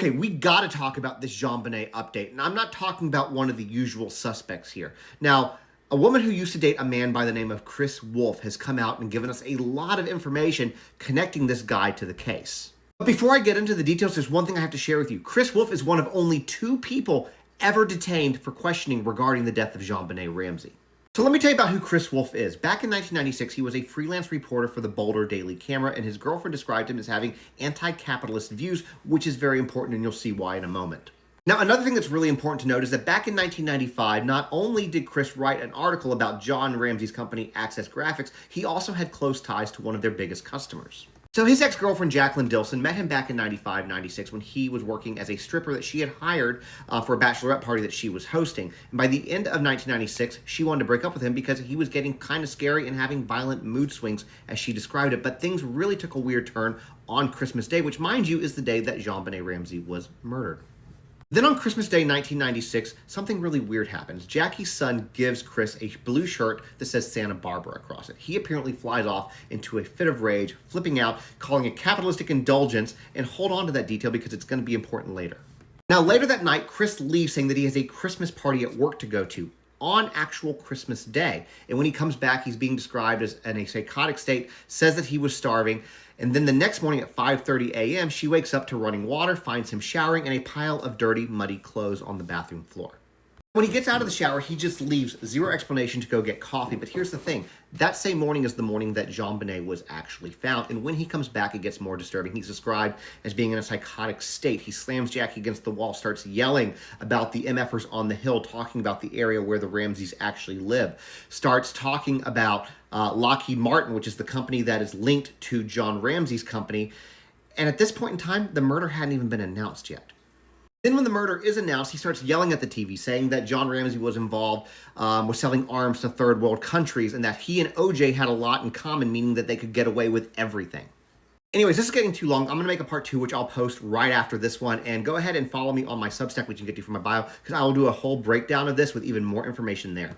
Okay, we gotta talk about this JonBenét update, and I'm not talking about one of the usual suspects here. Now, a woman who used to date a man by the name of Chris Wolf has come out and given us a lot of information connecting this guy to the case. But before I get into the details, there's one thing I have to share with you. Chris Wolf is one of only 2 people ever detained for questioning regarding the death of JonBenét Ramsey. So let me tell you about who Chris Wolf is. Back in 1996, he was a freelance reporter for the Boulder Daily Camera, and his girlfriend described him as having anti-capitalist views, which is very important, and you'll see why in a moment. Now, another thing that's really important to note is that back in 1995, not only did Chris write an article about John Ramsey's company, Access Graphics, he also had close ties to one of their biggest customers. So his ex-girlfriend, Jacqueline Dilson, met him back in 95, 96 when he was working as a stripper that she had hired for a bachelorette party that she was hosting. And by the end of 1996, she wanted to break up with him because he was getting kind of scary and having violent mood swings, as she described it. But things really took a weird turn on Christmas Day, which, mind you, is the day that JonBenét Ramsey was murdered. Then on Christmas Day 1996, something really weird happens. Jackie's son gives Chris a blue shirt that says Santa Barbara across it. He apparently flies off into a fit of rage, flipping out, calling it capitalistic indulgence, and hold on to that detail because it's going to be important later. Now, later that night, Chris leaves saying that he has a Christmas party at work to go to on actual Christmas Day. And when he comes back, he's being described as in a psychotic state, says that he was starving. And then the next morning at 5:30 a.m., she wakes up to running water, finds him showering, and a pile of dirty, muddy clothes on the bathroom floor. When he gets out of the shower, he just leaves, zero explanation, to go get coffee. But here's the thing. That same morning is the morning that JonBenét was actually found. And when he comes back, it gets more disturbing. He's described as being in a psychotic state. He slams Jackie against the wall, starts yelling about the MFers on the hill, talking about the area where the Ramseys actually live. Starts talking about Lockheed Martin, which is the company that is linked to John Ramsey's company. And at this point in time, the murder hadn't even been announced yet. Then when the murder is announced, he starts yelling at the TV, saying that John Ramsey was involved with selling arms to third world countries and that he and OJ had a lot in common, meaning that they could get away with everything. Anyways, this is getting too long. I'm going to make a part 2, which I'll post right after this one. And go ahead and follow me on my Substack, which you can get to from my bio, because I will do a whole breakdown of this with even more information there.